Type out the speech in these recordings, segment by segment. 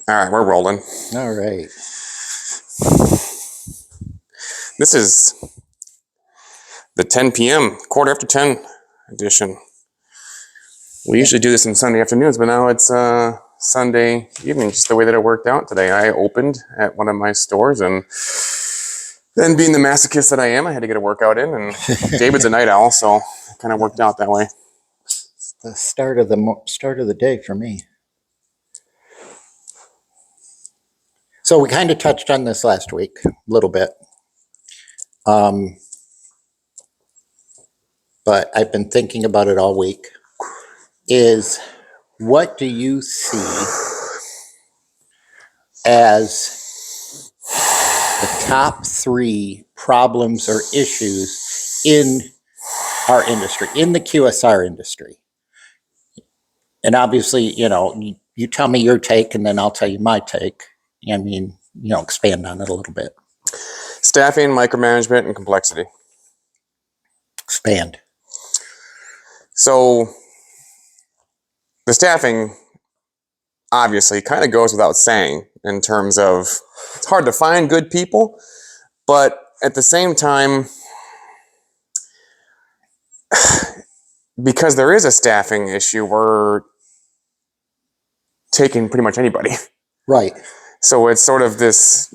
All right, we're rolling. All right. This is the 10 p.m., quarter after 10 edition. We usually do this on Sunday afternoons, but now it's Sunday evening, just the way that it worked out today. I opened at one of my stores, and then being the masochist that I am, I had to get a workout in, and David's a night owl, so it kind of worked out that way. It's the start of the day for me. So we kind of touched on this last week a little bit. But I've been thinking about it all week. Is what do you see as the top 3 problems or issues in our industry, in the QSR industry? And obviously, you tell me your take and then I'll tell you my take. I mean, expand on it a little bit. Staffing, micromanagement, and complexity. Expand. So the staffing obviously kind of goes without saying in terms of it's hard to find good people, but at the same time, because there is a staffing issue, we're taking pretty much anybody. Right. So it's sort of this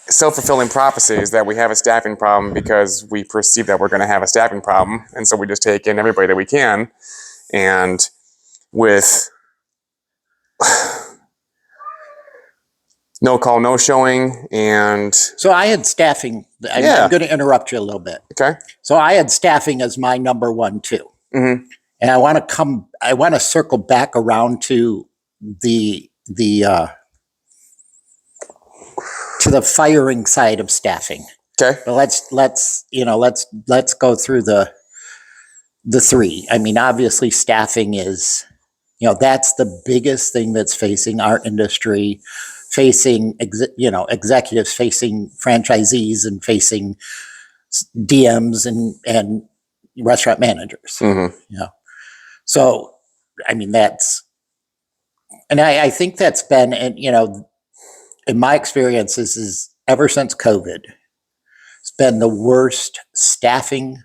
self-fulfilling prophecy is that we have a staffing problem because we perceive that we're going to have a staffing problem. And so we just take in everybody that we can. And with no call, no showing. And so I had staffing. I'm going to interrupt you a little bit. Okay. So I had staffing as my number 1 too. Mm-hmm. And I want to circle back around to the firing side of staffing. Okay. But let's go through the 3. I mean, obviously staffing is, that's the biggest thing that's facing our industry, facing executives, facing franchisees, and facing DMs and restaurant managers. Mm-hmm. So I mean I think that's been, and in my experience, this is ever since COVID, it's been the worst staffing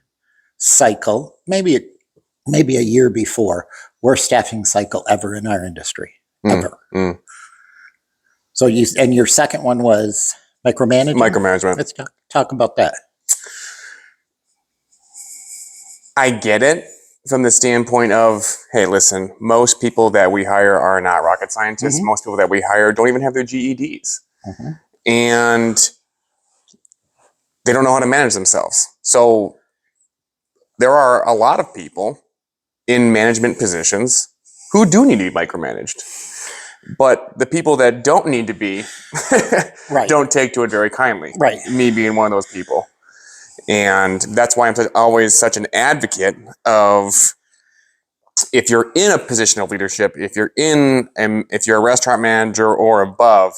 cycle, maybe a year before, worst staffing cycle ever in our industry, ever. Mm. So your second one was micromanagement? Micromanagement. Let's talk about that. I get it from the standpoint of, hey, listen, most people that we hire are not rocket scientists. Mm-hmm. Most people that we hire don't even have their GEDs. Mm-hmm. And they don't know how to manage themselves. So there are a lot of people in management positions who do need to be micromanaged. But the people that don't need to be right. don't take to it very kindly. Right. Me being one of those people. And that's why I'm always such an advocate of, if you're in a position of leadership, if you're a restaurant manager or above,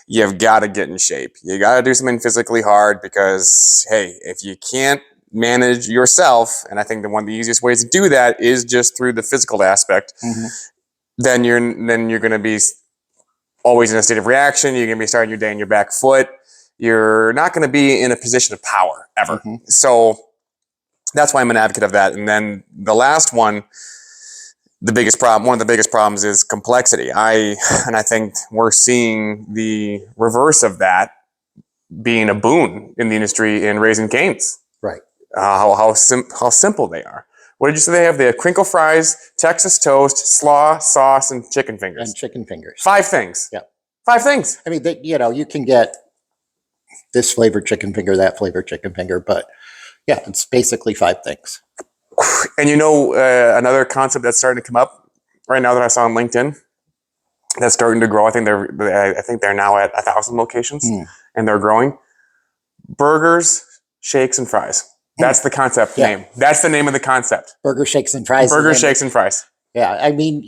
you've got to get in shape. You got to do something physically hard because, hey, if you can't manage yourself, and I think one of the easiest ways to do that is just through the physical aspect, mm-hmm. then you're going to be always in a state of reaction. You're going to be starting your day on your back foot. You're not going to be in a position of power ever. Mm-hmm. So that's why I'm an advocate of that. And then the last one, one of the biggest problems is complexity. I think we're seeing the reverse of that being a boon in the industry in Raising Cane's. Right. How simple they are. What did you say they have? They have crinkle fries, Texas toast, slaw, sauce, and chicken fingers. 5 things. Yeah. 5 things. I mean, you can get this flavored chicken finger, that flavored chicken finger, but yeah, it's basically 5 things. And another concept that's starting to come up right now that I saw on LinkedIn that's starting to grow. I think they're now at 1,000 locations, and they're growing. Burgers, shakes, and fries. That's the concept name. That's the name of the concept. Burger, shakes, and fries. Burger, shakes, and fries. Yeah, I mean,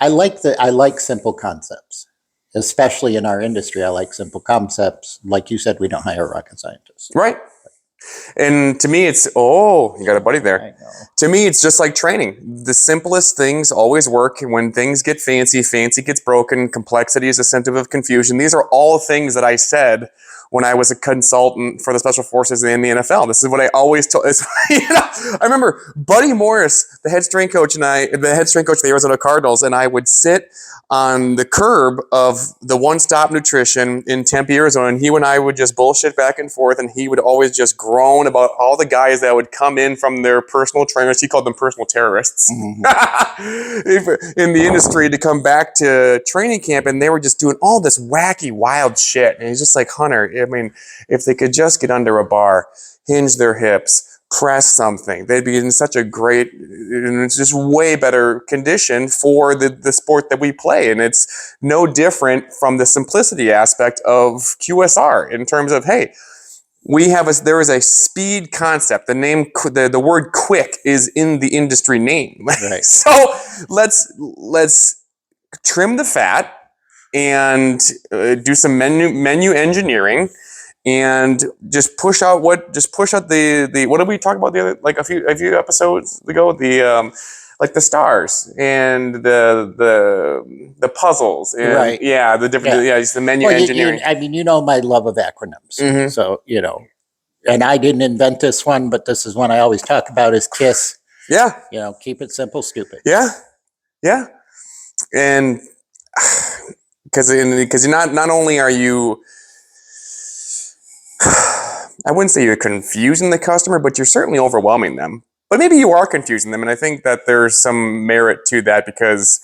I like simple concepts, especially in our industry. I like simple concepts. Like you said, we don't hire rocket scientists. Right. And to me, it's, oh, you got a buddy there. I know. To me, it's just like training. The simplest things always work. When things get fancy, fancy gets broken. Complexity is a symptom of confusion. These are all things that I said when I was a consultant for the Special Forces in the NFL. This is what I always told. I remember Buddy Morris, the head strength coach, the head strength coach of the Arizona Cardinals, and I would sit on the curb of the One Stop Nutrition in Tempe, Arizona, and he and I would just bullshit back and forth, and he would always just groan about all the guys that would come in from their personal trainers. He called them personal terrorists in the industry to come back to training camp, and they were just doing all this wacky, wild shit. And he's just like, Hunter, I mean, if they could just get under a bar, hinge their hips, press something, they'd be in such a great, it's just way better condition for the sport that we play. And it's no different from the simplicity aspect of QSR in terms of, hey, there is a speed concept. The name, the word quick is in the industry name. Right. So let's trim the fat and do some menu engineering. And just push out the what did we talk about the other, like a few episodes ago, the like the stars and the puzzles and Right. the different just the menu Well, engineering. I mean, my love of acronyms. Mhm. So, and I didn't invent this one, but this is one I always talk about is KISS. Yeah, Keep it simple, stupid. yeah, and because not only are you, I wouldn't say you're confusing the customer, but you're certainly overwhelming them. But maybe you are confusing them, and I think that there's some merit to that because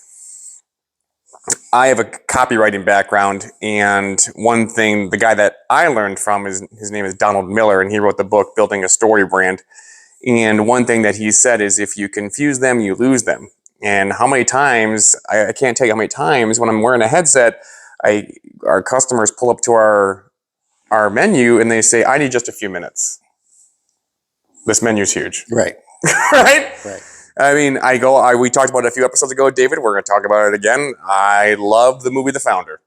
I have a copywriting background, and one thing, the guy that I learned from his name is Donald Miller, and he wrote the book Building a Story Brand. And one thing that he said is, if you confuse them, you lose them. And how many times, I can't tell you how many times when I'm wearing a headset, our customers pull up to our menu and they say, I need just a few minutes. This menu's huge. Right. Right? Right. I mean, we talked about it a few episodes ago, David. We're going to talk about it again. I love the movie The Founder.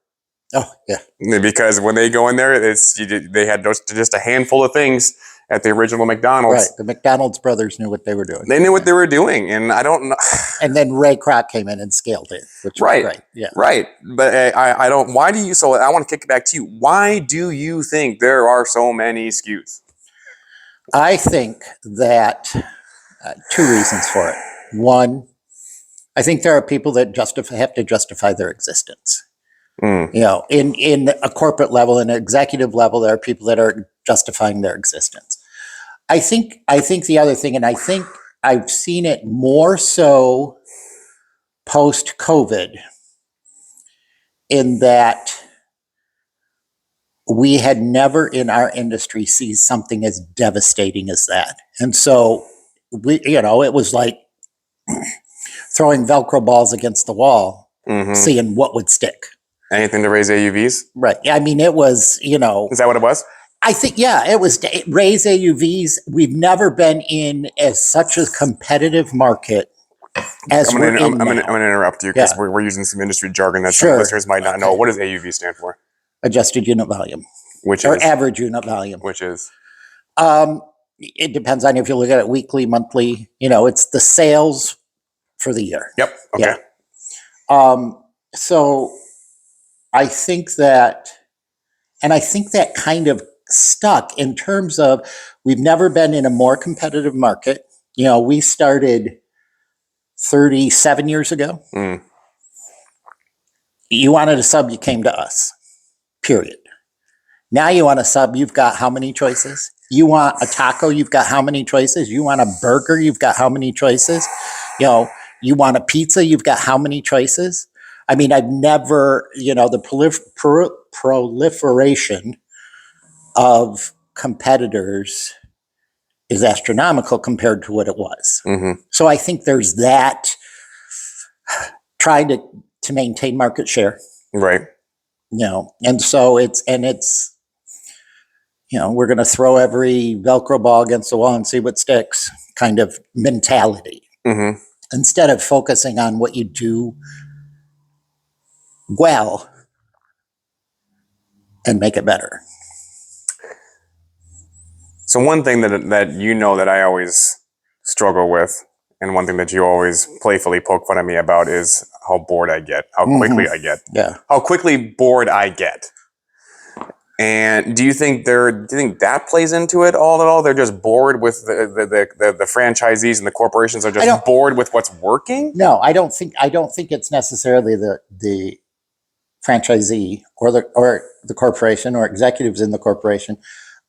Oh, yeah. Because when they go in there, they had just a handful of things at the original McDonald's. Right. The McDonald's brothers knew what they were doing. They knew what they were doing. And I don't know. And then Ray Kroc came in and scaled it, which was great. Yeah. Right. But I don't, why do you, so I want to kick it back to you. Why do you think there are so many SKUs? I think that two reasons for it. One, I think there are people that have to justify their existence. In a corporate level, in an executive level, there are people that are justifying their existence. I think the other thing, and I think I've seen it more so post-COVID, in that we had never in our industry seen something as devastating as that. And so it was like throwing Velcro balls against the wall, seeing what would stick. Anything to raise AUVs? Right. I mean, it was, Is that what it was? I think, it was raise AUVs. We've never been in as such a competitive market as we're in now. I'm going to interrupt you because we're using some industry jargon that some listeners might not know. What does AUV stand for? Adjusted unit volume. Which is? Or average unit volume. Which is? It depends on if you look at it weekly, monthly. It's the sales for the year. Yep. Okay. Yeah. So I think that kind of stuck in terms of we've never been in a more competitive market. We started 37 years ago. You wanted a sub, you came to us, period. Now you want a sub, you've got how many choices? You want a taco, you've got how many choices? You want a burger, you've got how many choices? You want a pizza, you've got how many choices? I mean, I've never, the proliferation of competitors is astronomical compared to what it was. So I think there's that, trying to maintain market share. Right. And so it's we're going to throw every Velcro ball against the wall and see what sticks kind of mentality. Instead of focusing on what you do well and make it better. So one thing that you know that I always struggle with, and one thing that you always playfully poke fun at me about is how bored I get, how quickly I get, Yeah. how quickly bored I get. And do you think that plays into it all at all? They're just bored with the franchisees and the corporations are just bored with what's working? No, I don't think it's necessarily the franchisee or the corporation or executives in the corporation.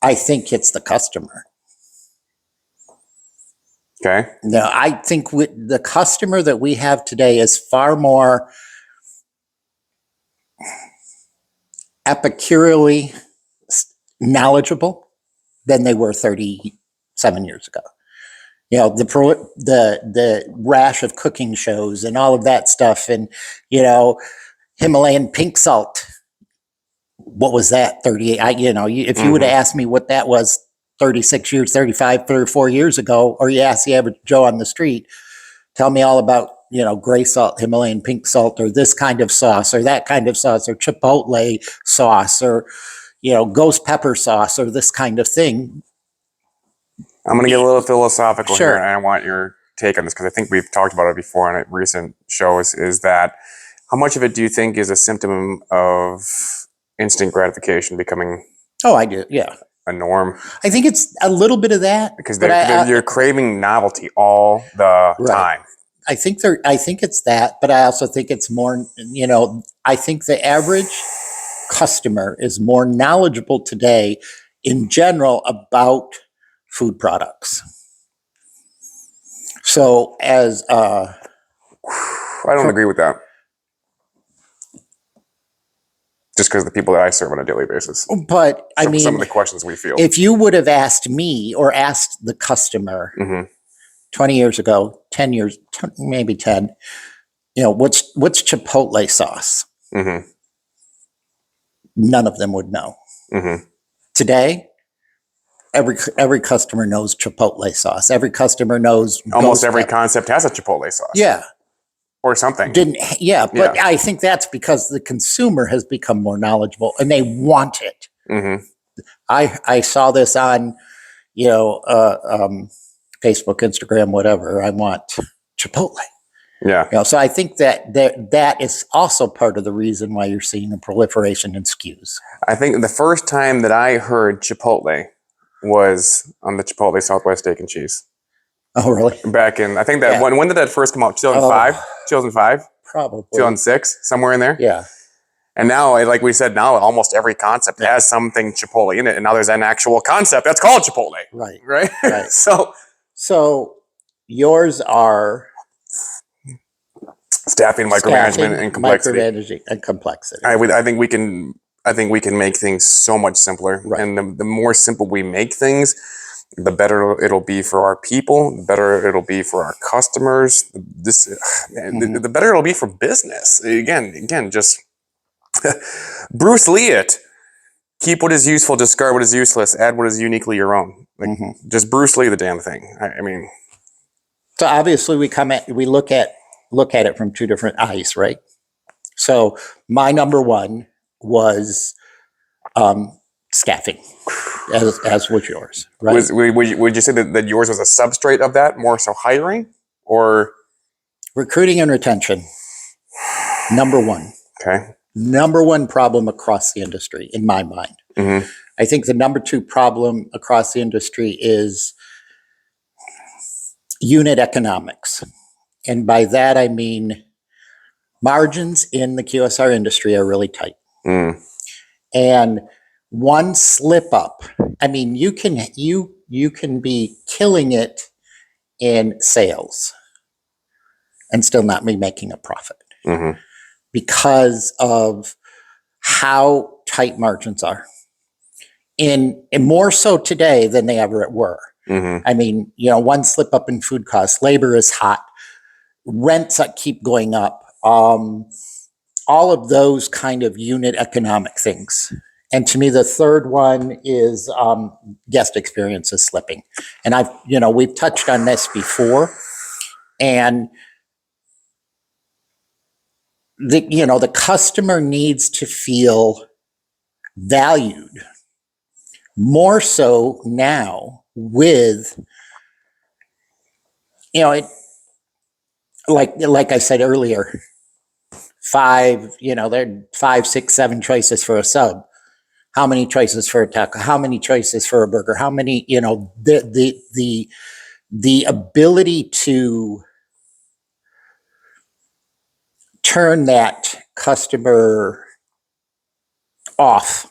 I think it's the customer. Okay. No, I think the customer that we have today is far more epicurally knowledgeable than they were 37 years ago. You know, the rash of cooking shows and all of that stuff, and you know, Himalayan pink salt. What was that? 38. If you would have asked me what that was 36 years, 35, 34 years ago, or you ask the average Joe on the street, tell me all about, gray salt, Himalayan pink salt, or this kind of sauce, or that kind of sauce, or Chipotle sauce, or, ghost pepper sauce, or this kind of thing. I'm going to get a little philosophical Sure. here, and I want your take on this because I think we've talked about it before on recent shows, is that how much of it do you think is a symptom of instant gratification becoming I do, yeah, a norm? I think it's a little bit of that because you're craving novelty all the time. I think it's that, but I also think it's more, I think the average customer is more knowledgeable today in general about food products. So as I don't agree with that. Just because the people that I serve on a daily basis. But I mean, some of the questions we feel. If you would have asked me or asked the customer 20 years ago, 10 years, maybe 10, what's Chipotle sauce? None of them would know. Today, every customer knows Chipotle sauce. Every customer knows almost every concept has a Chipotle sauce. Yeah. Or something. But I think that's because the consumer has become more knowledgeable and they want it. I saw this on, Facebook, Instagram, whatever. I want Chipotle. Yeah. So I think that is also part of the reason why you're seeing a proliferation in SKUs. I think the first time that I heard Chipotle was on the Chipotle Southwest Steak and Cheese. Oh, really? Back in, I think that, when did that first come out? 2005? 2005? Probably. 2006? Somewhere in there? Yeah. And now, like we said, now almost every concept has something Chipotle in it. And now there's an actual concept that's called Chipotle. Right. So yours are staffing, micromanagement, and complexity. I think we can make things so much simpler. Right. And the more simple we make things, the better it'll be for our people, the better it'll be for our customers. The better it'll be for business. Again, just Bruce Lee it. Keep what is useful, discard what is useless, add what is uniquely your own. Just Bruce Lee the damn thing. I mean. So obviously we look at it from two different eyes, right? So my number one was staffing, as was yours, right? Would you say that yours was a substrate of that, more so hiring, or recruiting and retention? Number one. Okay. Number one problem across the industry, in my mind. I think the number two problem across the industry is unit economics. And by that, I mean margins in the QSR industry are really tight. And one slip up, I mean, you can be killing it in sales and still not be making a profit because of how tight margins are. And more so today than they ever were. I mean, one slip up in food costs, labor is hot, rents keep going up, all of those kind of unit economic things. And to me, the third one is guest experience is slipping. And we've touched on this before. And the customer needs to feel valued more so now with, like I said earlier, there are 5, 6, 7 choices for a sub. How many choices for a taco? How many choices for a burger? How many, the ability to turn that customer off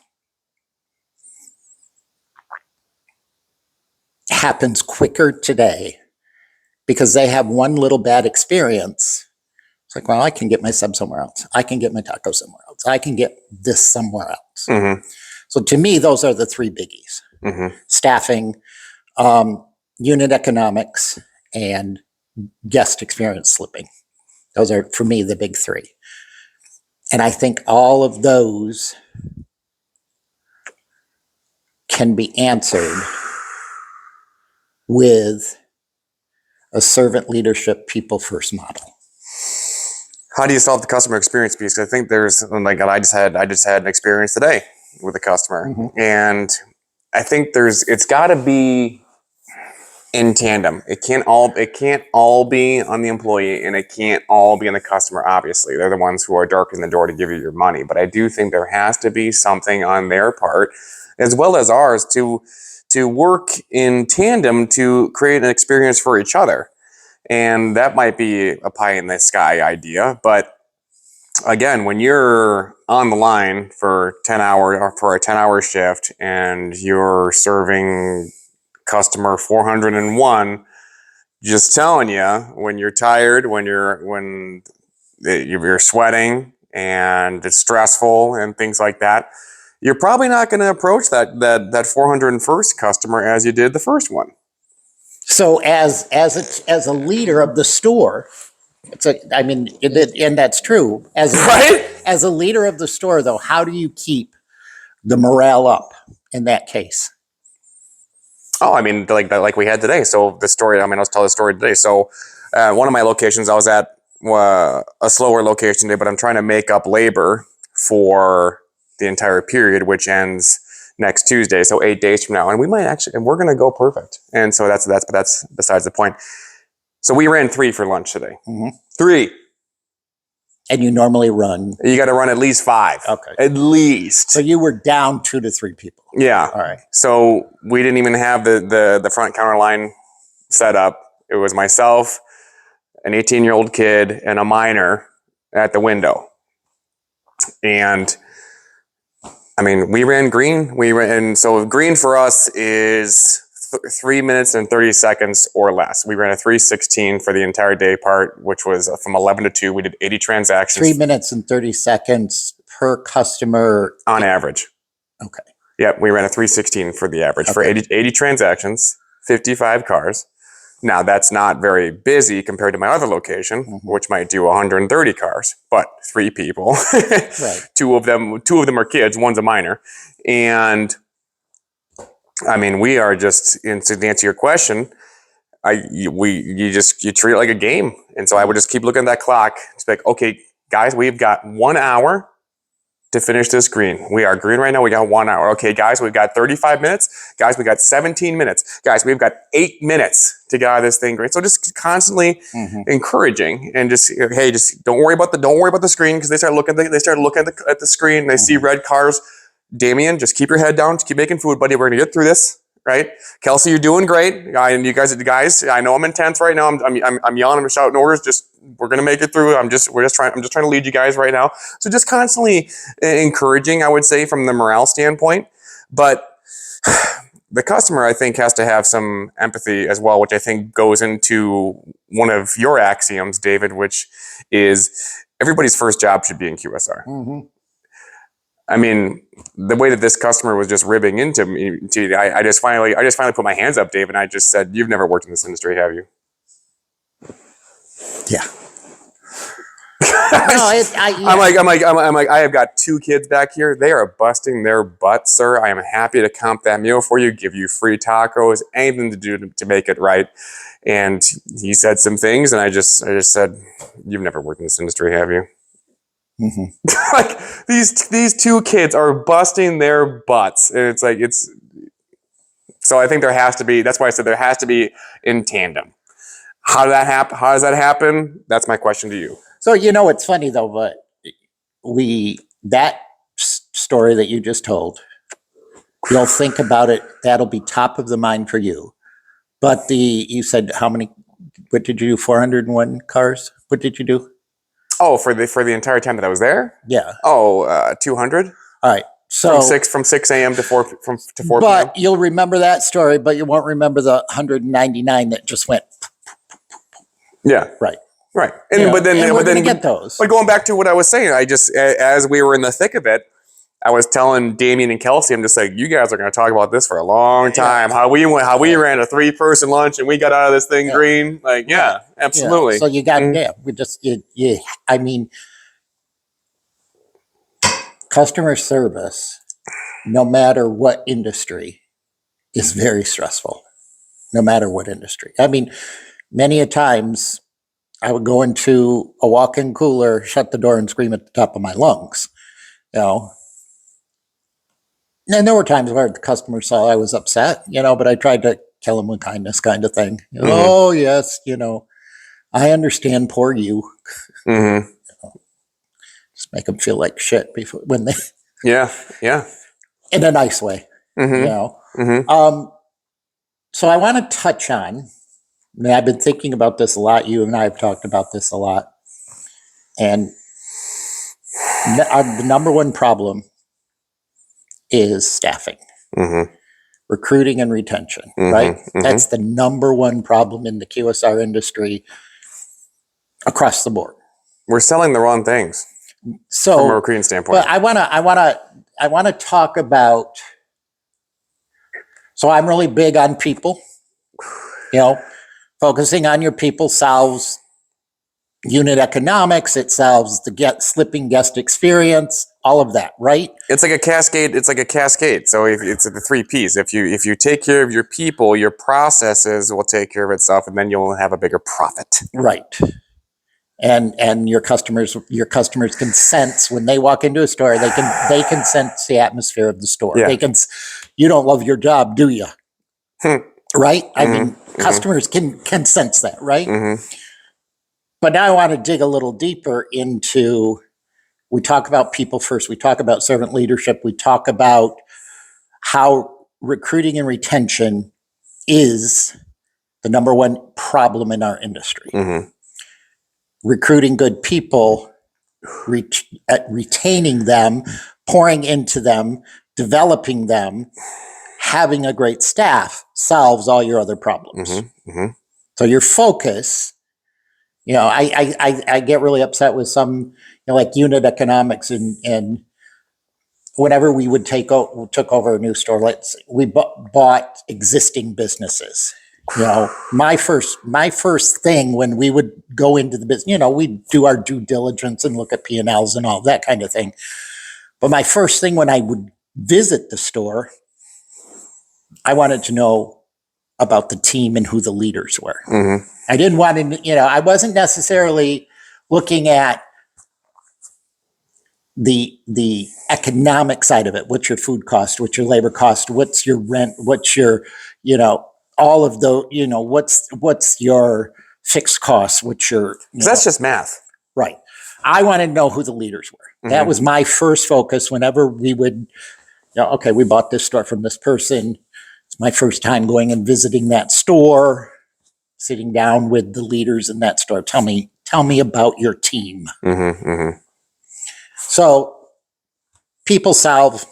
happens quicker today because they have one little bad experience. It's like, well, I can get my sub somewhere else. I can get my taco somewhere else. I can get this somewhere else. Mm-hmm. So to me, those are the 3 biggies: Mm-hmm. staffing, unit economics, and guest experience slipping. Those are, for me, the big 3. And I think all of those can be answered with a servant leadership, people first model. How do you solve the customer experience piece? I think there's like I just had an experience today with a customer, and I think it's got to be in tandem. It can't all be on the employee, and it can't all be on the customer. Obviously, they're the ones who are darkening the door to give you your money. But I do think there has to be something on their part, as well as ours, to work in tandem to create an experience for each other. And that might be a pie in the sky idea, but again, when you're on the line for 10 hours or for a 10-hour shift and you're serving customer 401, just telling you, when you're tired, when you're sweating and it's stressful and things like that, you're probably not going to approach that 401st customer as you did the first one. So as a leader of the store, and that's true. As a leader of the store, though, how do you keep the morale up in that case? Oh, I mean, like we had today. So the story, I'll tell the story today. So one of my locations, I was at a slower location today, but I'm trying to make up labor for the entire period, which ends next Tuesday. So 8 days from now. And we're going to go perfect. And so that's besides the point. So we ran 3 for lunch today. 3. And you normally run? You got to run at least 5. Okay. At least. So you were down 2 to 3 people. Yeah. All right. So we didn't even have the front counter line set up. It was myself, an 18-year-old kid, and a minor at the window. And we ran green. So green for us is 3 minutes and 30 seconds or less. We ran a 3:16 for the entire day part, which was from 11 to 2. We did 80 transactions. 3 minutes and 30 seconds per customer on average. Okay. Yep, we ran a 3:16 for the average for 80 transactions, 55 cars. Now that's not very busy compared to my other location, which might do 130 cars, but 3 people. Right. Two of them are kids. One's a minor, and we are just, and to answer your question, you treat it like a game. And so I would just keep looking at that clock. It's like, okay, guys, we've got 1 hour to finish this green. We are green right now. We got 1 hour. Okay, guys, we've got 35 minutes. Guys, we got 17 minutes. Guys, we've got 8 minutes to get out of this thing green. So just constantly encouraging, and just don't worry about the screen, because they start looking at the screen. They see red cars. Damien, just keep your head down. Just keep making food, buddy. We're gonna get through this, right? Kelsey, you're doing great. And you guys, I know I'm intense right now. I'm yelling. I'm shouting orders. We're gonna make it through. I'm just trying to lead you guys right now. So just constantly encouraging, I would say, from the morale standpoint. But the customer, I think, has to have some empathy as well, which I think goes into one of your axioms, David, which is everybody's first job should be in QSR. The way that this customer was just ribbing into me, I just finally put my hands up, Dave, and I just said, "You've never worked in this industry, have you?" Yeah. I'm like, I have got 2 kids back here. They are busting their butts, sir. I am happy to comp that meal for you, give you free tacos, anything to do to make it right. And he said some things, and I just said, "You've never worked in this industry, have you?" Like these 2 kids are busting their butts, and it's like So I think there has to be. That's why I said there has to be in tandem. How did that happen? How does that happen? That's my question to you. So, it's funny though, but that story that you just told, you'll think about it, that'll be top of the mind for you. But you said what did you do? 401 cars? What did you do? Oh, for the entire time that I was there? Yeah. Oh, 200? All right. So from 6 a.m. to 4 to 4 but p.m. you'll remember that story, but you won't remember the 199 that just went Yeah. right. Right. And we're going to get those. But going back to what I was saying, as we were in the thick of it, I was telling Damien and Kelsey, I'm just like, you guys are going to talk about this for a long time. How we ran a 3-person lunch and we got out of this thing green. Like, absolutely. So you got we just I mean, customer service, no matter what industry, is very stressful. No matter what industry. I mean, many a times I would go into a walk-in cooler, shut the door, and scream at the top of my lungs. And there were times where the customer saw I was upset, but I tried to kill them with kindness, kind of thing. Oh yes, I understand. Poor you. Mm-hmm. Just make them feel like shit when they. Yeah. In a nice way, Mm-hmm. Mm-hmm. So I want to touch on. I mean, I've been thinking about this a lot. You and I have talked about this a lot, and the number one problem is staffing, recruiting, and retention. Right? That's the number one problem in the QSR industry across the board. We're selling the wrong things. So from a recruiting standpoint. But I want to talk about. So I'm really big on people. Focusing on your people solves unit economics. It solves the slipping guest experience. All of that, right? It's like a cascade. So it's the 3 Ps. If you take care of your people, your processes will take care of itself, and then you'll have a bigger profit. Right. And your customers can sense when they walk into a store. They can sense the atmosphere of the store. Yeah. They can. You don't love your job, do you? Right. I mean, customers can sense that, right? But now I want to dig a little deeper into. We talk about people first. We talk about servant leadership. We talk about how recruiting and retention is the number one problem in our industry. Recruiting good people, retaining them, pouring into them, developing them, having a great staff solves all your other problems. So your focus, I get really upset with some, like unit economics and whenever we would took over a new store, we bought existing businesses. My first thing when we would go into the business, we'd do our due diligence and look at P&Ls and all that kind of thing. But my first thing when I would visit the store, I wanted to know about the team and who the leaders were. I didn't want to, I wasn't necessarily looking at the economic side of it. What's your food cost? What's your labor cost? What's your rent? What's your, all of the, what's your fixed costs? What's your, that's just math. Right. I wanted to know who the leaders were. That was my first focus whenever we would, okay, we bought this store from this person. It's my first time going and visiting that store, sitting down with the leaders in that store. Tell me about your team. So people solve,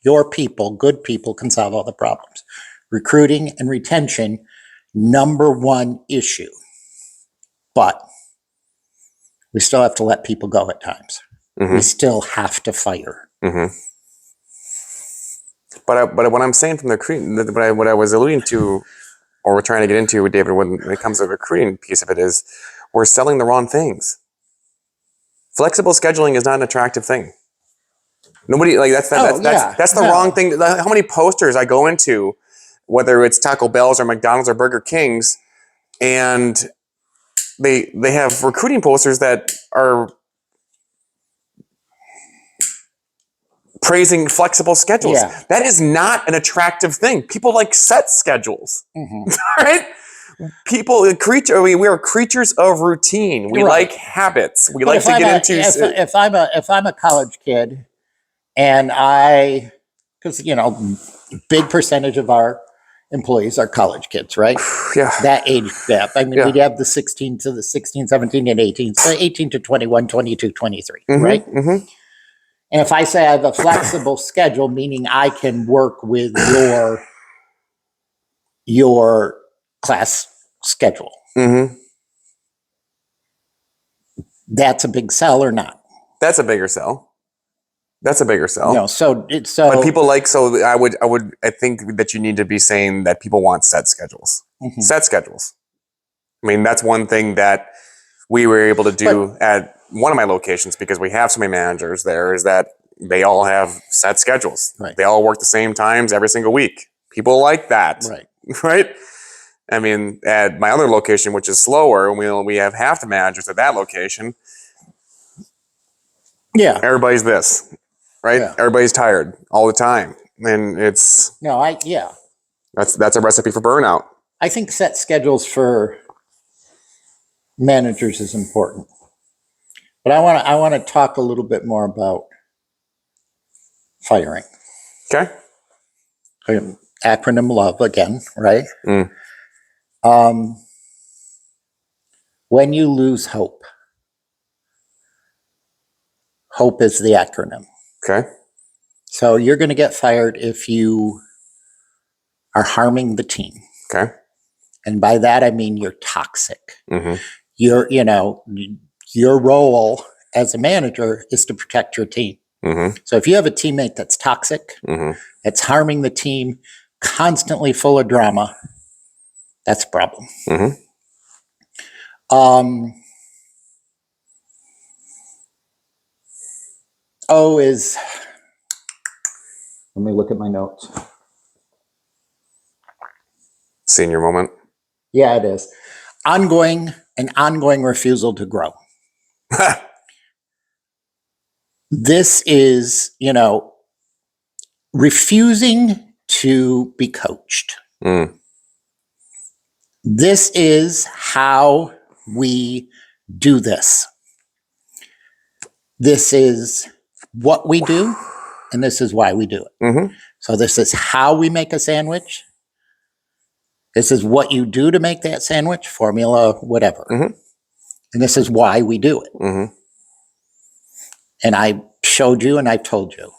your people, good people can solve all the problems. Recruiting and retention, number one issue. But we still have to let people go at times. We still have to fire. But what I'm saying from the recruiting, what I was alluding to, or we're trying to get into with David when it comes to the recruiting piece of it, is we're selling the wrong things. Flexible scheduling is not an attractive thing. Nobody that's the wrong thing. How many posters I go into, whether it's Taco Bell's or McDonald's or Burger King's, and they have recruiting posters that are praising flexible schedules. Yeah. That is not an attractive thing. People like set schedules, Mhm. right? We are creatures of routine. We Right. like habits. We But like to get into. if I'm a college kid and because big percentage of our employees are college kids, right? Yeah. That age gap. I mean, Yeah. we'd have the 16, 17, and 18. So 18 to 21, 22, 23, right? Mm-hmm. And if I say I have a flexible schedule, meaning I can work with your class schedule, Mm-hmm. that's a big sell or not? That's a bigger sell. That's a bigger sell. But people like I think that you need to be saying that people want set schedules. Mhm. Set schedules. I mean, that's one thing that we were able to do at one of my locations because we have so many managers there is that they all have set schedules. Right. They all work the same times every single week. People like that. Right. Right? I mean, at my other location, which is slower, we have half the managers at that location. Yeah. Everybody's this. Right? Yeah. Everybody's tired all the time. And that's a recipe for burnout. I think set schedules for managers is important. But I want to talk a little bit more about firing. Okay. Acronym LOVE again, right? Mm. When you lose hope, hope is the acronym. Okay. So you're going to get fired if you are harming the team. Okay. And by that, I mean you're toxic. Mm-hmm. Your role as a manager is to protect your team. Mm-hmm. So if you have a teammate that's toxic, Mm-hmm. that's harming the team, constantly full of drama, that's a problem. Mm-hmm. Let me look at my notes. Senior moment. Yeah, it is. An ongoing refusal to grow. This is, refusing to be coached. Mm. This is how we do this. This is what we do, and this is why we do it. Mm-hmm. So this is how we make a sandwich. This is what you do to make that sandwich, formula, whatever. Mm-hmm. And this is why we do it. Mm-hmm. And I showed you and I've told you.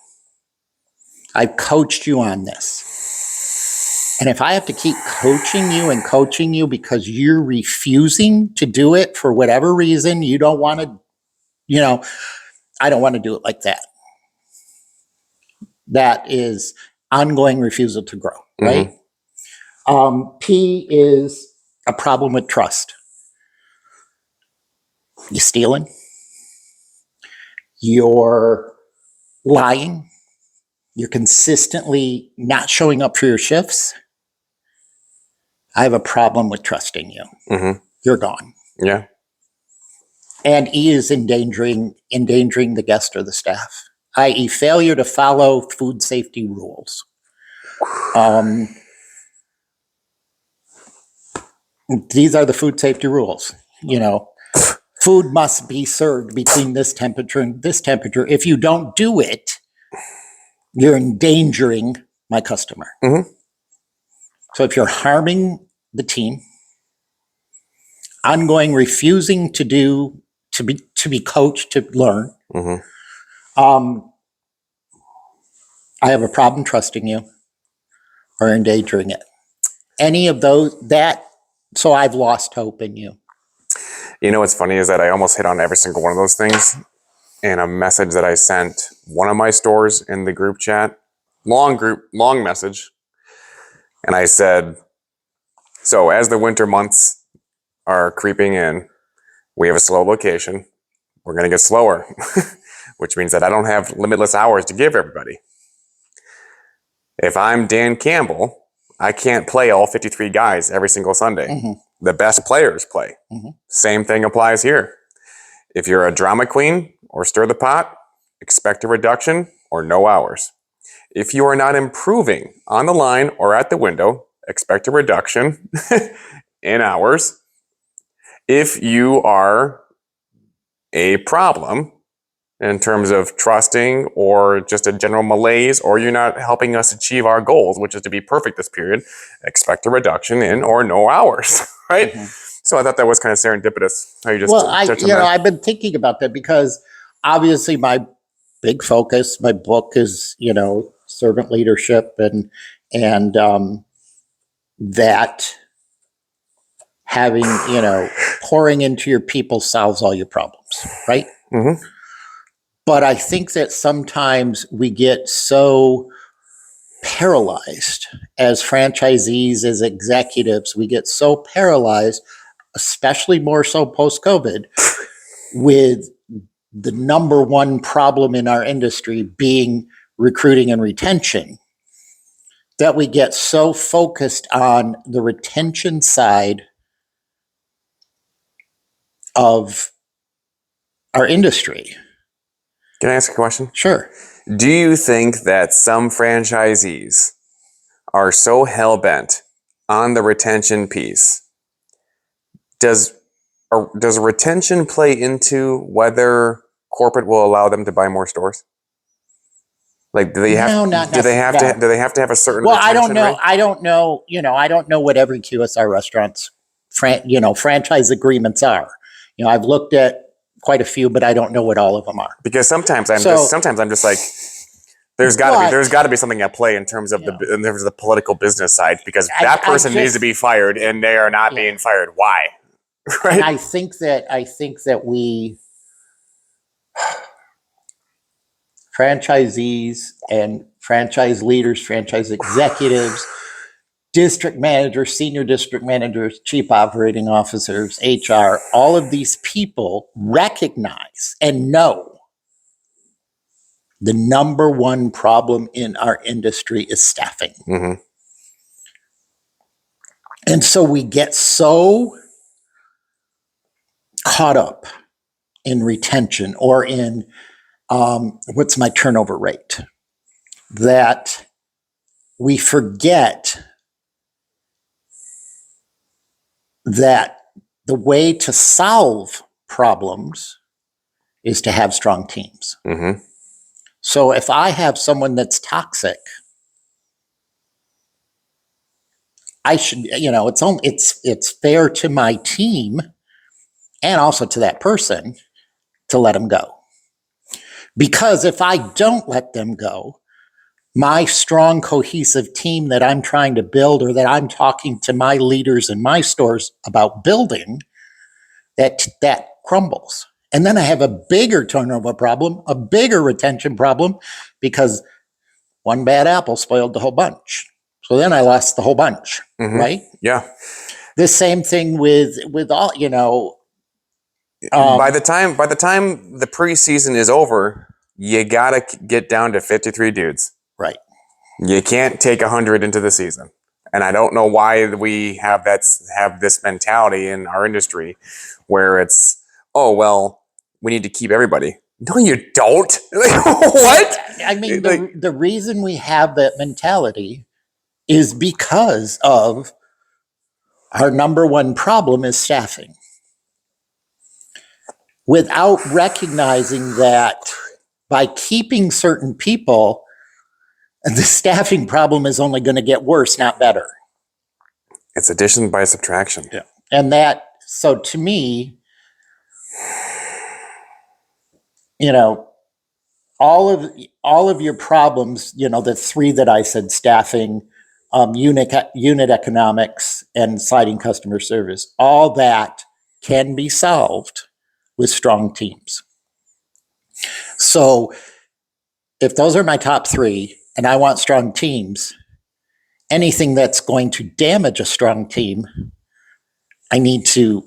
I've coached you on this. And if I have to keep coaching you because you're refusing to do it for whatever reason, you don't want to, I don't want to do it like that. That is ongoing refusal to grow, right? Mm-hmm. P is a problem with trust. You're stealing. You're lying. You're consistently not showing up for your shifts. I have a problem with trusting you. Mm-hmm. You're gone. Yeah. And E is endangering the guest or the staff, i.e. failure to follow food safety rules. These are the food safety rules. Food must be served between this temperature and this temperature. If you don't do it, you're endangering my customer. Mm-hmm. So if you're harming the team, ongoing refusing to be coached to learn, mm-hmm. I have a problem trusting you or endangering it. Any of those, so I've lost hope in you. You know what's funny is that I almost hit on every single one of those things in a message that I sent one of my stores in the group chat. Long message. And I said, so as the winter months are creeping in, we have a slow location. We're going to get slower, which means that I don't have limitless hours to give everybody. If I'm Dan Campbell, I can't play all 53 guys every single Sunday. Mm-hmm. The best players play. Mm-hmm. Same thing applies here. If you're a drama queen or stir the pot, expect a reduction or no hours. If you are not improving on the line or at the window, expect a reduction in hours. If you are a problem in terms of trusting or just a general malaise, or you're not helping us achieve our goals, which is to be perfect this period, expect a reduction in or no hours, right? So I thought that was kind of serendipitous. How you just Well, touched on that. I've been thinking about that because obviously my big focus, my book is, servant leadership and that having, pouring into your people solves all your problems, right? Mhm. But I think that sometimes we get so paralyzed as franchisees, as executives, we get so paralyzed, especially more so post-COVID, with the number one problem in our industry being recruiting and retention, that we get so focused on the retention side of our industry. Can I ask a question? Sure. Do you think that some franchisees are so hell-bent on the retention piece? Does retention play into whether corporate will allow them to buy more stores? Like, do they have No, not do they have necessarily. to do they have to have a certain Well, I don't retention know. rate? I don't know. I don't know what every QSR restaurant's franchise agreements are. I've looked at quite a few, but I don't know what all of them are. Because sometimes I'm So- just like, there's got to be something at play in terms of the political business side, because that person needs to be fired and they are not being fired. Why? And Right? I think that we franchisees and franchise leaders, franchise executives, district managers, senior district managers, chief operating officers, HR, all of these people recognize and know the number one problem in our industry is staffing. hmm And so we get so caught up in retention or in what's my turnover rate, that we forget that the way to solve problems is to have strong teams. hmm So if I have someone that's toxic, I should, it's fair to my team and also to that person to let them go. Because if I don't let them go, my strong, cohesive team that I'm trying to build, or that I'm talking to my leaders in my stores about building, that crumbles. And then I have a bigger turnover problem, a bigger retention problem, because one bad apple spoiled the whole bunch. So then I lost the whole bunch, right? Yeah. The same thing with all, By the time the preseason is over, you gotta get down to 53 dudes. right. You can't take 100 into the season. And I don't know why we have this mentality in our industry where it's, oh, well, we need to keep everybody. No, you don't. Like, what? I mean, the reason we have that mentality is because of our number one problem is staffing. Without recognizing that by keeping certain people, the staffing problem is only going to get worse, not better. It's addition by subtraction. Yeah. And so to me, all of your problems, the three that I said, staffing, unit economics, and citing customer service, all that can be solved with strong teams. So if those are my top three and I want strong teams, anything that's going to damage a strong team, I need to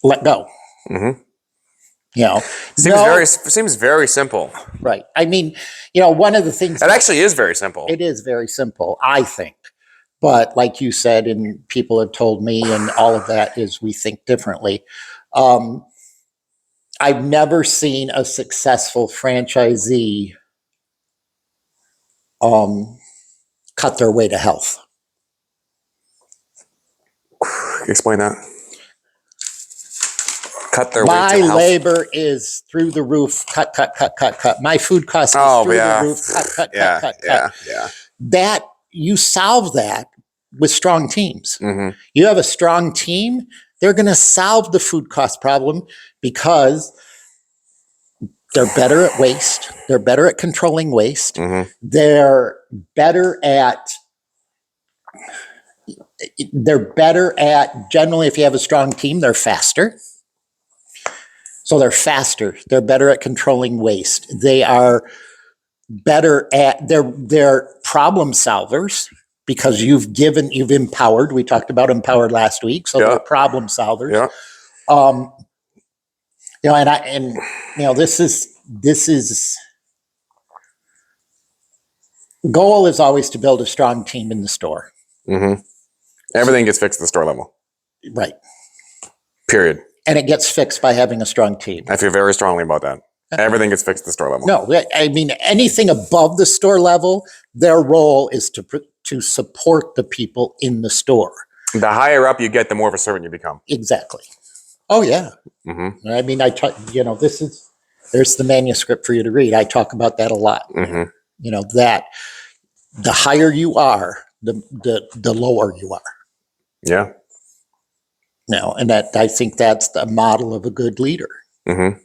let go. Mm-hmm. Seems very simple. Right. I mean, one of the things that actually is very simple. It is very simple, I think. But like you said, and people have told me, and all of that is we think differently. I've never seen a successful franchisee cut their way to health. Explain that. Cut their way My to health. labor is through the roof. Cut. My food cost is through the roof. Cut. Yeah. That you solve that with strong teams. Mm-hmm. You have a strong team, they're going to solve the food cost problem because they're better at waste. They're better at controlling waste. Mm-hmm. They're better at generally, if you have a strong team, they're faster. So they're faster. They're better at controlling waste. They are better at they're problem solvers because you've empowered. We talked about empowered last week. So they're problem solvers. Yeah. This is goal is always to build a strong team in the store. Mm-hmm. Everything gets fixed at the store level. Right. Period. And it gets fixed by having a strong team. I feel very strongly about that. Everything gets fixed at the store level. No, I mean, anything above the store level, their role is to support the people in the store. The higher up you get, the more of a servant you become. Exactly. Oh, yeah. Mm-hmm. I mean, there's the manuscript for you to read. I talk about that a lot. Mm-hmm. That the higher you are, the lower you are. Yeah. And that I think that's the model of a good leader. Mm-hmm.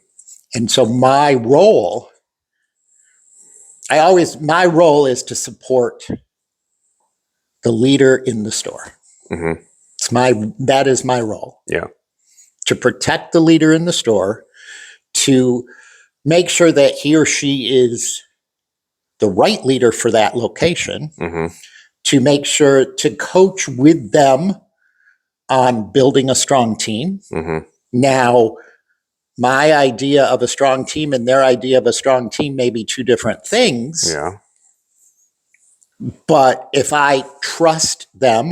And so my role is to support the leader in the store. Mm-hmm. That is my role. Yeah. To protect the leader in the store, to make sure that he or she is the right leader for that location, Mm-hmm. to make sure to coach with them on building a strong team. Mm-hmm. Now, my idea of a strong team and their idea of a strong team may be two different things. Yeah. But if I trust them,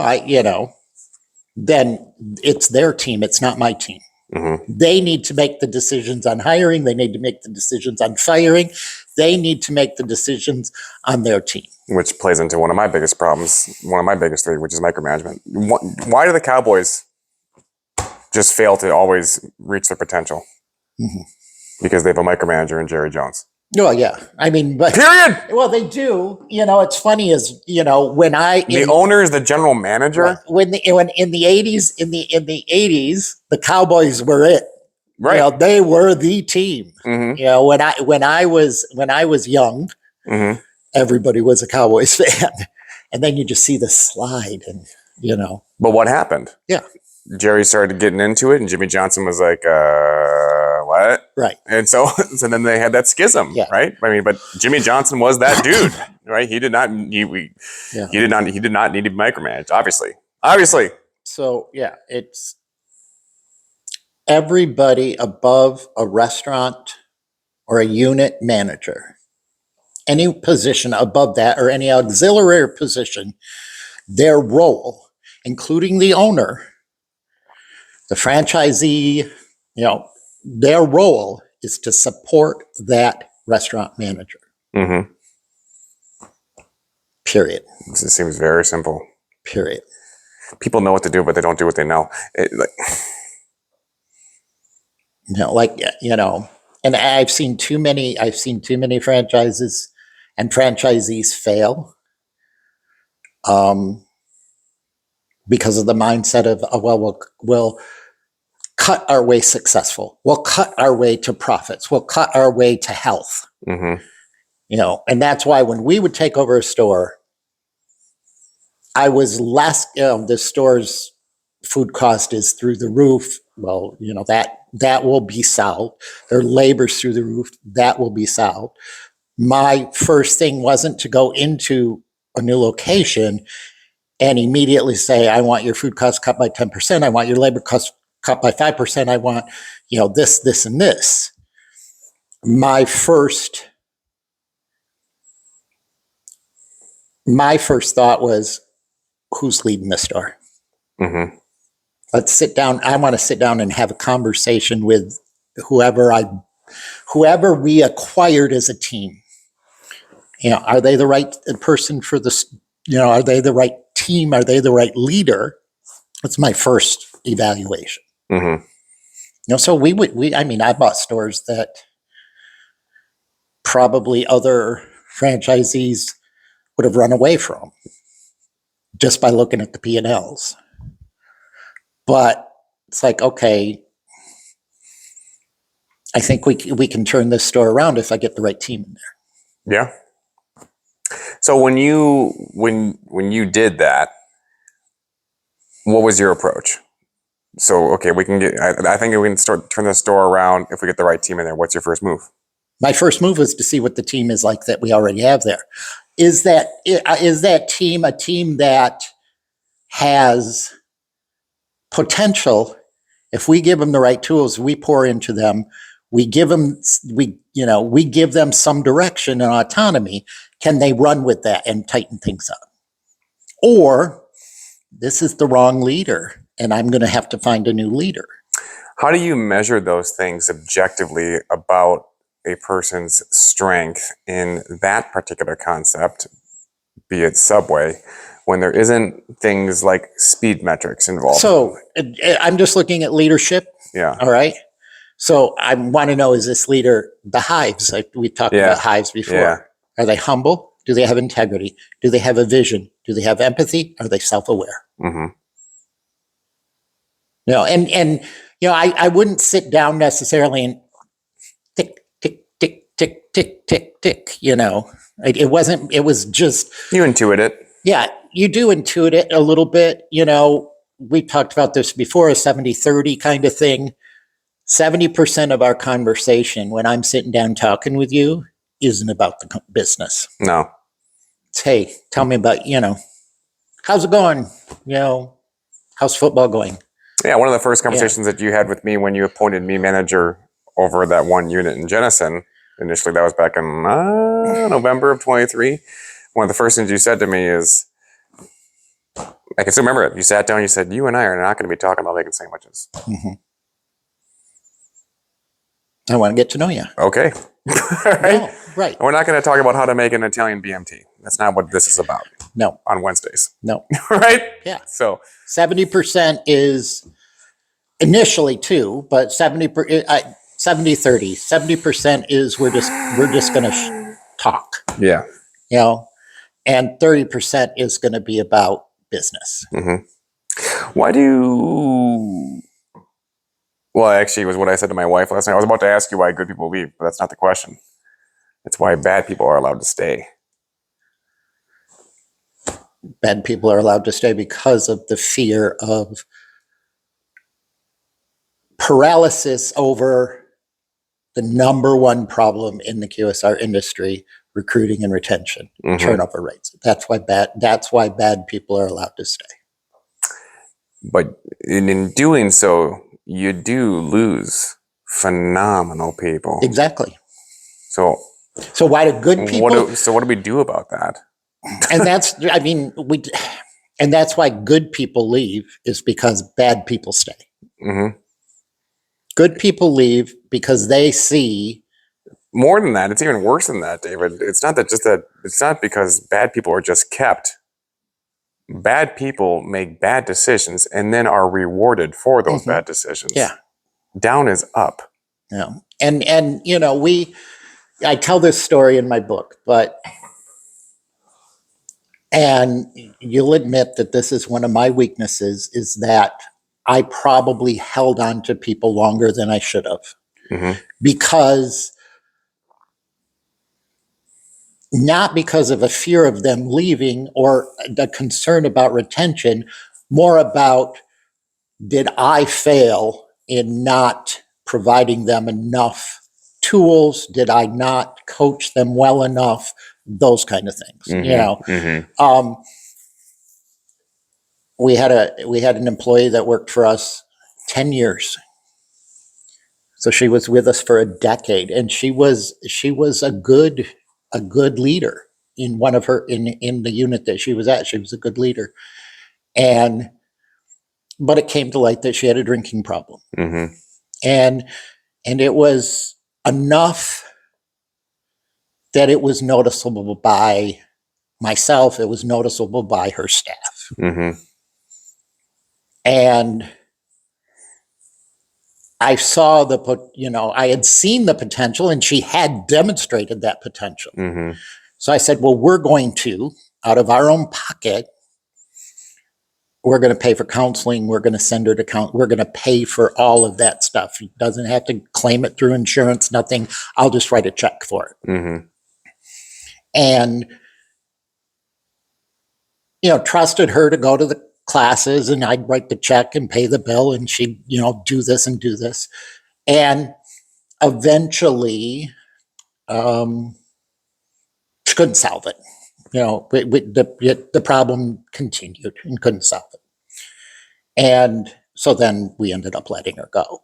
then it's their team. It's not my team. Mm-hmm. They need to make the decisions on hiring. They need to make the decisions on firing. They need to make the decisions on their team. Which plays into one of my biggest problems, one of my biggest three, which is micromanagement. Why do the Cowboys just fail to always reach their potential? Mm-hmm. Because they have a micromanager in Jerry Jones. Oh, yeah. I mean, but period. Well, they do. It's funny is, when the owner is the general manager. When in the 80s, in the 80s, the Cowboys were it. Right. They were the team. Mm-hmm. When I was young, mm-hmm. everybody was a Cowboys fan. And then you just see the slide and, But what happened? Yeah. Jerry started getting into it and Jimmy Johnson was like, what? Right. And so then they had that schism, right? I mean, but Jimmy Johnson was that dude, right? He did not need to be micromanaged, obviously. So, it's everybody above a restaurant or a unit manager, any position above that or any auxiliary position, their role, including the owner, the franchisee, their role is to support that restaurant manager. Mm-hmm. Period. It seems very simple. Period. People know what to do, but they don't do what they know. And I've seen too many franchises and franchisees fail because of the mindset of, we'll cut our way successful. We'll cut our way to profits. We'll cut our way to health. Mm-hmm. And that's why when we would take over a store, I was less, the store's food cost is through the roof. Well, that will be solved. Their labor's through the roof. That will be solved. My first thing wasn't to go into a new location and immediately say, I want your food costs cut by 10%. I want your labor costs cut by 5%. I want, this, and this. My first thought was, who's leading the store? Mm-hmm. Let's sit down. I want to sit down and have a conversation with whoever we acquired as a team, are they the right person for this? Are they the right team? Are they the right leader? That's my first evaluation. So I bought stores that probably other franchisees would have run away from just by looking at the P&Ls. But it's like, okay, I think we can turn this store around if I get the right team in there. Yeah. So when you did that, what was your approach? So, okay, I think we can turn the store around if we get the right team in there. What's your first move? My first move was to see what the team is like that we already have there. Is that team a team that has potential? If we give them the right tools, we pour into them, we give them some direction and autonomy. Can they run with that and tighten things up? Or this is the wrong leader and I'm going to have to find a new leader. How do you measure those things objectively about a person's strength in that particular concept, be it Subway, when there isn't things like speed metrics involved? So I'm just looking at leadership. Yeah. All right. So I want to know, is this leader the hives? Like we talked about hives before. Yeah. Are they humble? Do they have integrity? Do they have a vision? Do they have empathy? Are they self-aware? I wouldn't sit down necessarily and tick, tick, tick, tick, tick, tick, tick, It was just... You intuit it. Yeah, you do intuit it a little bit. We talked about this before, a 70-30 kind of thing. 70% of our conversation when I'm sitting down talking with you isn't about the business. No. It's, hey, tell me about, how's it going? How's football going? Yeah, one of the first conversations that you had with me when you appointed me manager over that one unit in Jenison, initially that was back in November of 23. One of the first things you said to me is, I can still remember it. You sat down and you said, you and I are not going to be talking about making sandwiches. I want to get to know you. Okay. Right? No, right. We're not going to talk about how to make an Italian BMT. That's not what this is about. No. On Wednesdays. No. Right? Yeah. So 70% is initially too, but 70-30. 70% is we're just going to talk. Yeah. And 30% is going to be about business. Why do... Well, actually, it was what I said to my wife last night. I was about to ask you why good people leave, but that's not the question. It's why bad people are allowed to stay. Bad people are allowed to stay because of the fear of paralysis over the number one problem in the QSR industry, recruiting and retention, turnover rates. That's why bad people are allowed to stay. But in doing so, you do lose phenomenal people. Exactly. So why do good people? What do we do about that? And that's why good people leave, is because bad people stay. Good people leave because they see. More than that, it's even worse than that, David. It's not because bad people are just kept. Bad people make bad decisions and then are rewarded for those bad decisions. Yeah. Down is up. Yeah. And I tell this story in my book, and you'll admit that this is one of my weaknesses, is that I probably held on to people longer than I should have. Because not because of a fear of them leaving or the concern about retention, more about, did I fail in not providing them enough tools? Did I not coach them well enough? Those kind of things. We had an employee that worked for us 10 years. So she was with us for a decade, and she was a good leader in in the unit that she was at. She was a good leader. But it came to light that she had a drinking problem. And And it was enough that it was noticeable by myself, it was noticeable by her staff. Mm-hmm. And I saw I had seen the potential, and she had demonstrated that potential. Mm-hmm. So I said, well, we're going to, out of our own pocket, we're going to pay for counseling. We're going to send her to we're going to pay for all of that stuff. She doesn't have to claim it through insurance, nothing. I'll just write a check for it. Mm-hmm. And, trusted her to go to the classes, and I'd write the check and pay the bill, and she'd, do this and do this. And eventually, she couldn't solve it. The problem continued and couldn't solve it. And so then we ended up letting her go.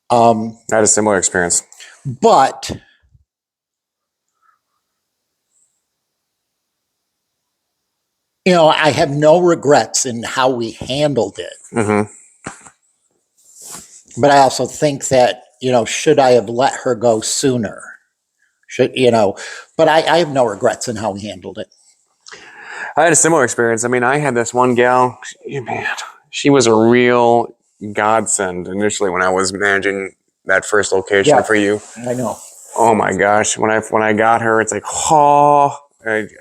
I had a similar experience. But I have no regrets in how we handled it. Mm-hmm. But I also think that, should I have let her go sooner? But I have no regrets in how we handled it. I had a similar experience. I mean, I had this one gal, she was a real godsend initially when I was managing that first location for you. I know. Oh my gosh. When I got her, it's like,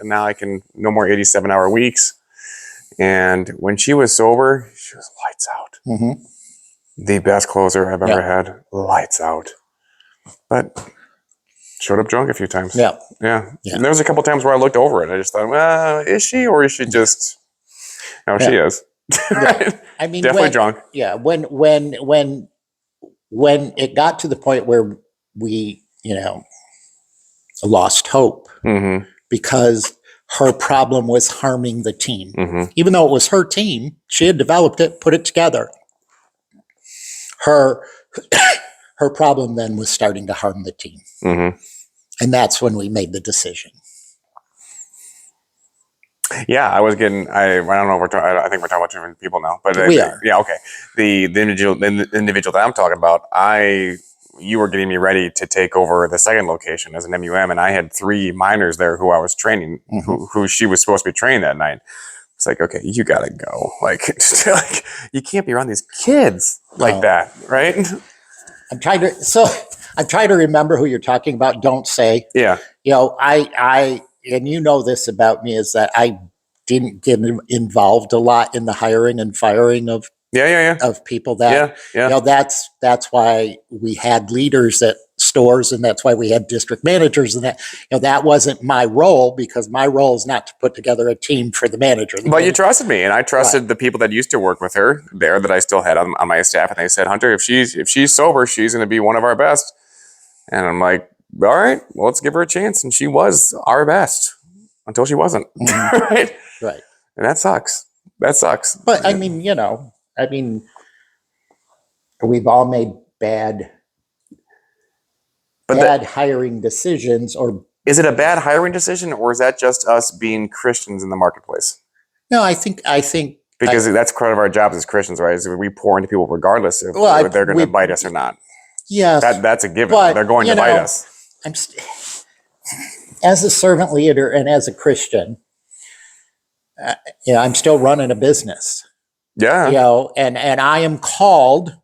now I can no more 87-hour weeks. And when she was sober, she was lights out. Mm-hmm. The best closer I've ever had. Lights out. But showed up drunk a few times. Yeah. And there was a couple times where I looked over it. I just thought, well, is she, or is she just? No, she is. Right? I mean, definitely drunk. Yeah. When it got to the point where we, lost hope Mm-hmm. because her problem was harming the team. Mm-hmm. Even though it was her team, she had developed it, put it together. Her problem then was starting to harm the team. Mm-hmm. And that's when we made the decision. Yeah, I was getting. I don't know. I think we're talking about different people now, but We are. Yeah, okay. The individual that I'm talking about, you were getting me ready to take over the second location as an MUM, and I had 3 minors there who I was training, Mm-hmm. who she was supposed to be training that night. It's like, okay, you gotta go. Like you can't be around these kids like that, right? I'm trying to remember who you're talking about. Don't say. Yeah. I and this about me, is that I didn't get involved a lot in the hiring and firing of of people. That that's why we had leaders at stores, and that's why we had district managers, and that wasn't my role, because my role is not to put together a team for the manager. But you trusted me, and I trusted the people that used to work with her there that I still had on my staff, and they said, Hunter, if she's sober, she's going to be one of our best. And I'm like, all right, well, let's give her a chance. And she was our best until she wasn't. Mm-hmm. Right. And that sucks. But I mean, we've all made bad hiring decisions. Or is it a bad hiring decision, or is that just us being Christians in the marketplace? No, I think because that's part of our jobs as Christians, right? Is we pour into people regardless if they're going to bite us or not. Yes, that's a given. They're going to bite us. As a servant leader and as a Christian, I'm still running a business. Yeah. And I am called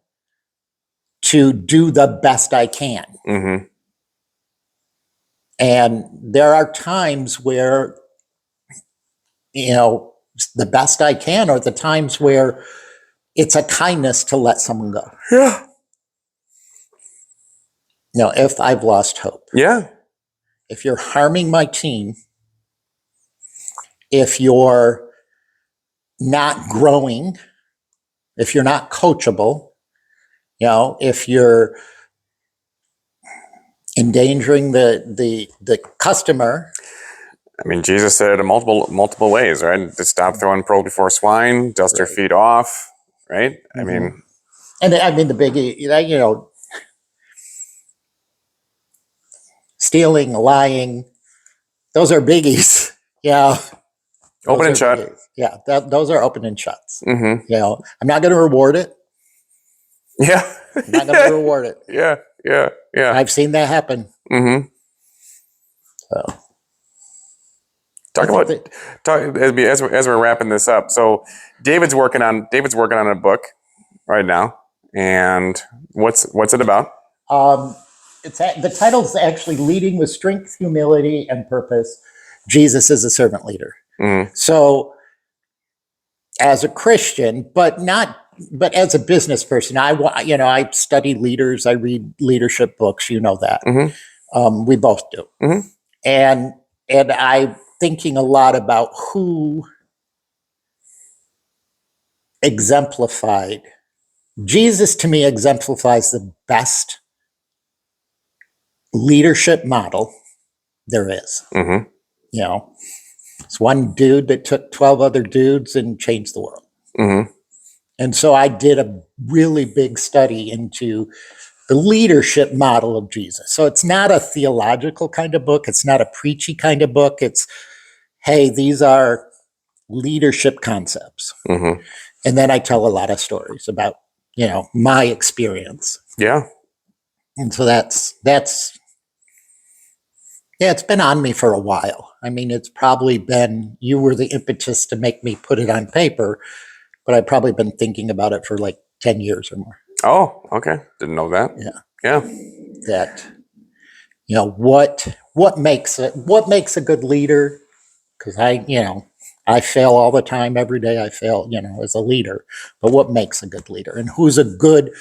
to do the best I can. Mm-hmm. And there are times where, the best I can, or the times where it's a kindness to let someone go. Yeah. If I've lost hope. Yeah. If you're harming my team, if you're not growing, if you're not coachable, if you're endangering the customer. I mean, Jesus said it in multiple ways, right? To stop throwing pearls before swine, dust your feet off, right? Mm-hmm. I mean, the biggie, stealing, lying, those are biggies. Yeah. Open and shut. Biggies. Yeah. Those are open and shuts. Mm-hmm. I'm not going to reward it. Yeah. I'm not going to reward it. Yeah. Yeah. I've seen that happen. Mm-hmm. So Talk I think about as we're wrapping this up. So David's working on a book right now, and what's it about? the title's actually Leading with Strength, Humility, and Purpose. Jesus is a servant leader. Mm-hmm. So as a Christian, but as a business person, I study leaders. I read leadership books. You know that. Mm-hmm. We both do. Mm-hmm. And I'm thinking a lot about who exemplified. Jesus to me exemplifies the best leadership model there is. Mm-hmm. You know, it's one dude that took 12 other dudes and changed the world. Mm-hmm. And so I did a really big study into the leadership model of Jesus. So it's not a theological kind of book. It's not a preachy kind of book. It's, hey, these are leadership concepts. Mm-hmm. And then I tell a lot of stories about, my experience. Yeah. And so that's it's been on me for a while. I mean, it's probably been, you were the impetus to make me put it on paper, but I've probably been thinking about it for like 10 years or more. Oh, okay. Didn't know that. Yeah. That, what makes a good leader? Because I fail all the time. Every day I fail, as a leader. But what makes a good leader? And who's a good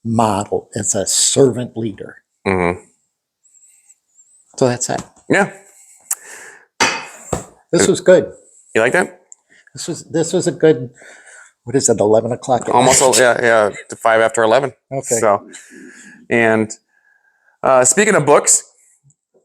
model as a servant leader? Mm-hmm. So that's that. Yeah. This was good. You like that? This was a good. What is it? 11 o'clock. Almost. Yeah. 5 after 11. Okay. So, and speaking of books,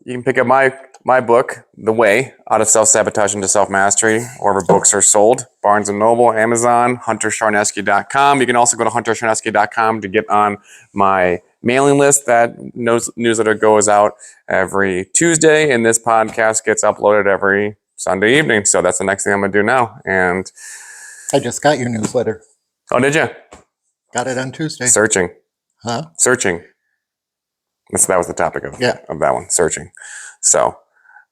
you can pick up my book, The Way, Out of Self-Sabotage into Self-Mastery, wherever books are sold. Barnes & Noble, Amazon, HunterSharneski.com. You can also go to HunterSharneski.com to get on my mailing list. That newsletter goes out every Tuesday, and this podcast gets uploaded every Sunday evening. So that's the next thing I'm going to do now. And I just got your newsletter. oh, did you? Got it on Tuesday. Searching. Huh? Searching. That was the topic of that one, searching. So,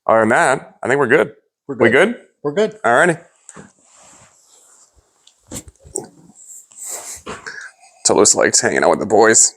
other than that, I think we're good. We good? We're good. All righty. So Luce likes hanging out with the boys.